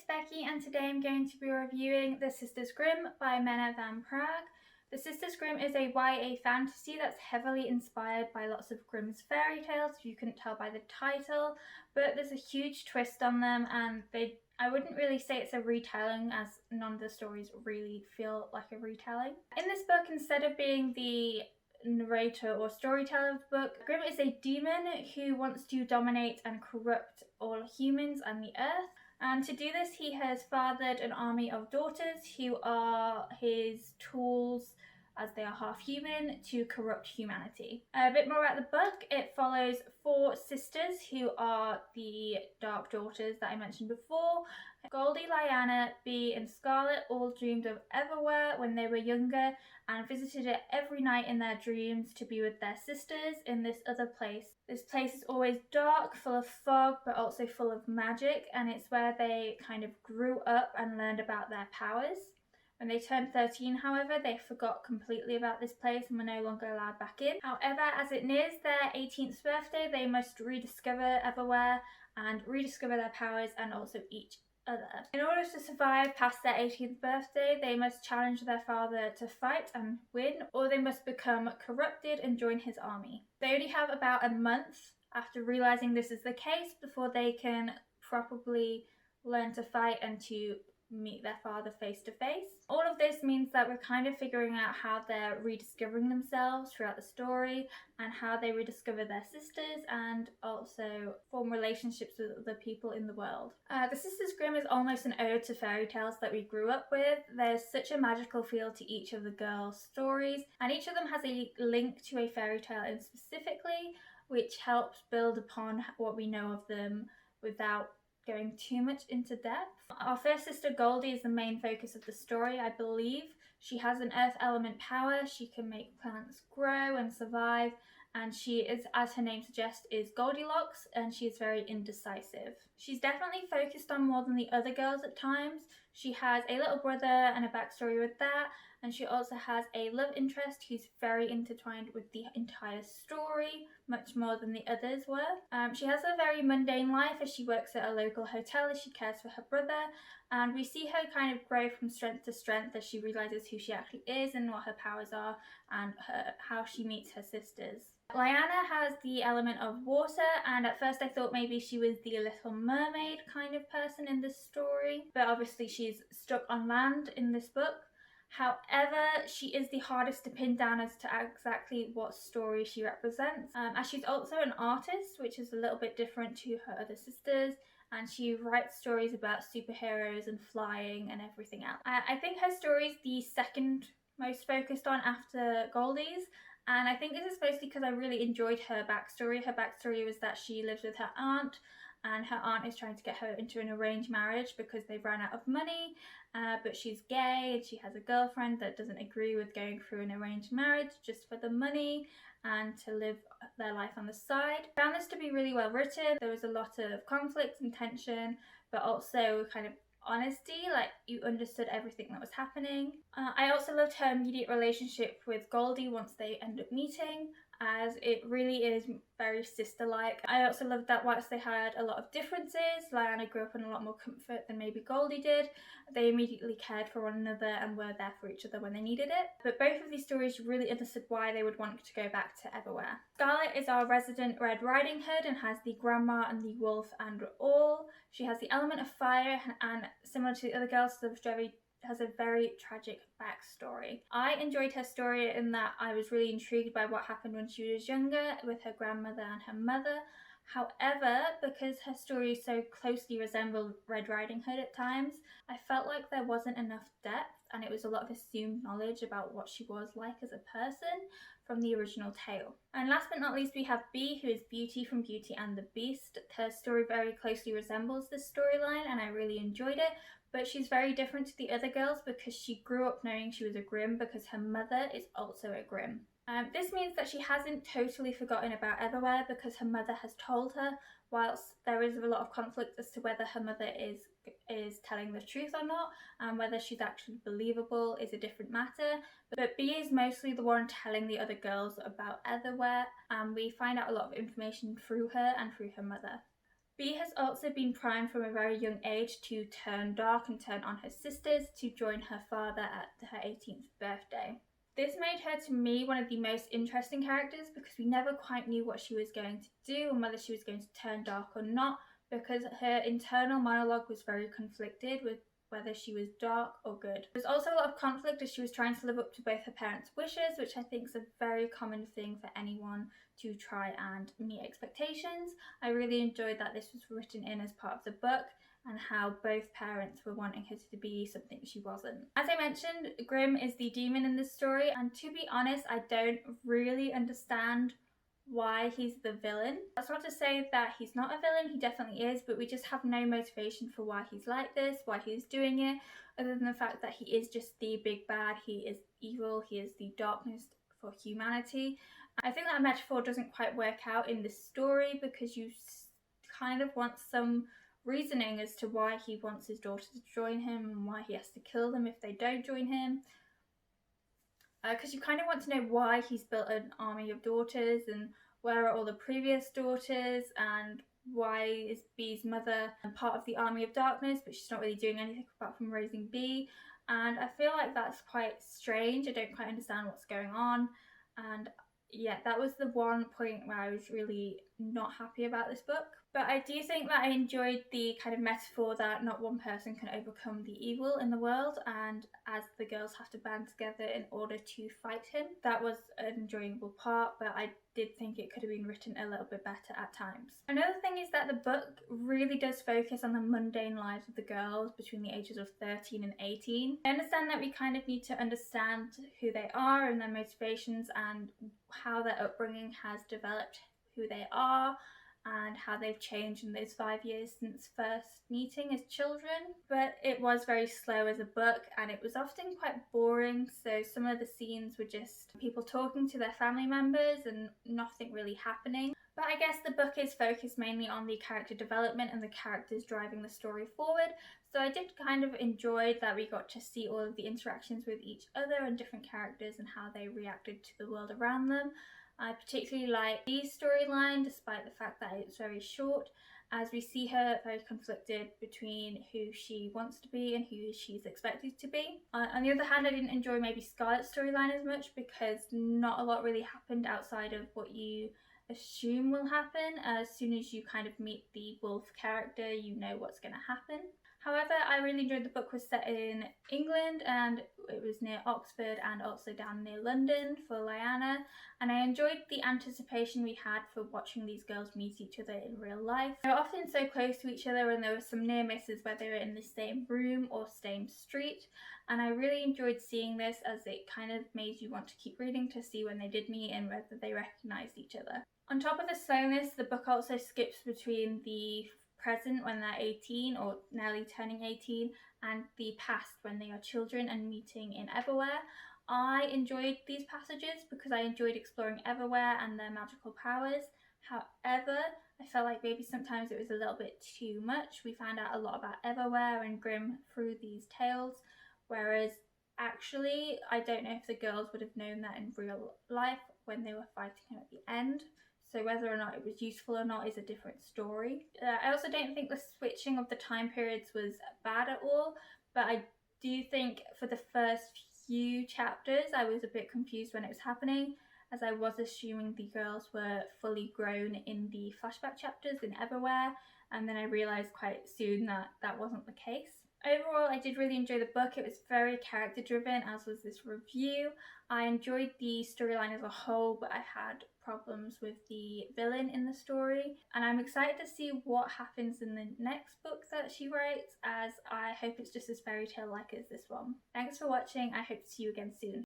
Becky and today I'm going to be reviewing The Sisters Grimm by Menna van Praag. The Sisters Grimm is a YA fantasy that's heavily inspired by lots of Grimm's fairy tales, if you couldn't tell by the title, but there's a huge twist on them and I wouldn't really say it's a retelling as none of the stories really feel like a retelling. In this book, instead of being the narrator or storyteller of the book, Grimm is a demon who wants to dominate and corrupt all humans and the earth. And to do this, he has fathered an army of daughters who are his tools, as they are half human, to corrupt humanity. A bit more about the book. It follows 4 sisters who are the Dark Daughters that I mentioned before. Goldie, Lyanna, Bee and Scarlett all dreamed of Everwhere when they were younger and visited it every night in their dreams to be with their sisters in this other place. This place is always dark, full of fog, but also full of magic, and it's where they kind of grew up and learned about their powers. When they turned 13, however, they forgot completely about this place and were no longer allowed back in. However, as it nears their 18th birthday, they must rediscover Everwhere and rediscover their powers and also each other. In order to survive past their 18th birthday, they must challenge their father to fight and win, or they must become corrupted and join his army. They only have about a month after realizing this is the case before they can properly learn to fight and to meet their father face to face. All of this means that we're kind of figuring out how they're rediscovering themselves throughout the story and how they rediscover their sisters and also form relationships with other people in the world. The Sisters Grimm is almost an ode to fairy tales that we grew up with. There's such a magical feel to each of the girls' stories, and each of them has a link to a fairy tale in specifically, which helps build upon what we know of them without going too much into depth. Our first sister Goldie is the main focus of the story, I believe. She has an earth element power, she can make plants grow and survive, and she is, as her name suggests, is Goldilocks, and she is very indecisive. She's definitely focused on more than the other girls at times. She has a little brother and a backstory with that, and she also has a love interest who's very intertwined with the entire story, much more than the others were. She has a very mundane life as she works at a local hotel as she cares for her brother, and we see her kind of grow from strength to strength as she realises who she actually is and what her powers are and how she meets her sisters. Lyanna has the element of water, and at first I thought maybe she was the Little Mermaid kind of person in this story, but obviously she's stuck on land in this book. However, she is the hardest to pin down as to exactly what story she represents, as she's also an artist, which is a little bit different to her other sisters, and she writes stories about superheroes and flying and everything else. I think her story is the second most focused on after Goldie's, and I think this is mostly because I really enjoyed her backstory. Her backstory was that she lives with her aunt, and her aunt is trying to get her into an arranged marriage because they've run out of money, but she's gay and she has a girlfriend that doesn't agree with going through an arranged marriage just for the money and to live their life on the side. I found this to be really well written. There was a lot of conflict and tension, but also kind of honesty, like you understood everything that was happening. I also loved her immediate relationship with Goldie once they end up meeting, as it really is very sister-like. I also loved that whilst they had a lot of differences, Lyanna grew up in a lot more comfort than maybe Goldie did. They immediately cared for one another and were there for each other when they needed it. But both of these stories really understood why they would want to go back to Everwhere. Scarlett is our resident Red Riding Hood and has the grandma and the wolf and all. She has the element of fire and similar to the other girls, has a very tragic backstory. I enjoyed her story in that I was really intrigued by what happened when she was younger with her grandmother and her mother. However, because her story so closely resembled Red Riding Hood at times, I felt like there wasn't enough depth and it was a lot of assumed knowledge about what she was like as a person from the original tale. And last but not least, we have Bee, who is Beauty from Beauty and the Beast. Her story very closely resembles this storyline and I really enjoyed it, but she's very different to the other girls because she grew up knowing she was a Grimm because her mother is also a Grimm. This means that she hasn't totally forgotten about Everwhere because her mother has told her, whilst there is a lot of conflict as to whether her mother is telling the truth or not, and whether she's actually believable is a different matter. But Bee is mostly the one telling the other girls about Everwhere, and we find out a lot of information through her and through her mother. Bee has also been primed from a very young age to turn dark and turn on her sisters to join her father at her 18th birthday. This made her, to me, one of the most interesting characters because we never quite knew what she was going to do and whether she was going to turn dark or not, because her internal monologue was very conflicted with whether she was dark or good. There was also a lot of conflict as she was trying to live up to both her parents' wishes, which I think is a very common thing for anyone to try and meet expectations. I really enjoyed that this was written in as part of the book and how both parents were wanting her to be something she wasn't. As I mentioned, Grimm is the demon in this story, and to be honest, I don't really understand why he's the villain. That's not to say that he's not a villain, he definitely is, but we just have no motivation for why he's like this, why he's doing it, other than the fact that he is just the big bad, he is evil, he is the darkness for humanity. I think that metaphor doesn't quite work out in this story because you kind of want some reasoning as to why he wants his daughter to join him and why he has to kill them if they don't join him. Because you kind of want to know why he's built an army of daughters and where are all the previous daughters and why is Bee's mother part of the army of darkness but she's not really doing anything apart from raising Bee. And I feel like that's quite strange. I don't quite understand what's going on. And yeah, that was the one point where I was really not happy about this book. But I do think that I enjoyed the kind of metaphor that not one person can overcome the evil in the world, and as the girls have to band together in order to fight him. That was an enjoyable part, but I did think it could have been written a little bit better at times. Another thing is that the book really does focus on the mundane lives of the girls between the ages of 13 and 18. I understand that we kind of need to understand who they are and their motivations and how their upbringing has developed who they are and how they've changed in those 5 years since first meeting as children. But it was very slow as a book and it was often quite boring, so some of the scenes were just people talking to their family members and nothing really happening. But I guess the book is focused mainly on the character development and the characters driving the story forward, so I did kind of enjoy that we got to see all of the interactions with each other and different characters and how they reacted to the world around them. I particularly like Bee's storyline, despite the fact that it's very short, as we see her very conflicted between who she wants to be and who she's expected to be. On the other hand, I didn't enjoy maybe Scarlett's storyline as much because not a lot really happened outside of what you assume will happen. As soon as you kind of meet the wolf character, you know what's going to happen. However, I really enjoyed the book. It was set in England and it was near Oxford and also down near London for Lyanna, and I enjoyed the anticipation we had for watching these girls meet each other in real life. They were often so close to each other and there were some near misses where they were in the same room or same street, and I really enjoyed seeing this as it kind of made you want to keep reading to see when they did meet and whether they recognised each other. On top of the slowness, the book also skips between the present when they're 18 or nearly turning 18 and the past when they are children and meeting in Everwhere. I enjoyed these passages because I enjoyed exploring Everwhere and their magical powers. However, I felt like maybe sometimes it was a little bit too much. We found out a lot about Everwhere and Grimm through these tales, whereas actually I don't know if the girls would have known that in real life when they were fighting him at the end. So whether or not it was useful or not is a different story. I also don't think the switching of the time periods was bad at all, but I do think for the first few chapters I was a bit confused when it was happening, as I was assuming the girls were fully grown in the flashback chapters in Everwhere, and then I realised quite soon that that wasn't the case. Overall, I did really enjoy the book. It was very character driven, as was this review. I enjoyed the storyline as a whole, but I had problems with the villain in the story, and I'm excited to see what happens in the next book that she writes, as I hope it's just as fairy tale like as this one. Thanks for watching. I hope to see you again soon.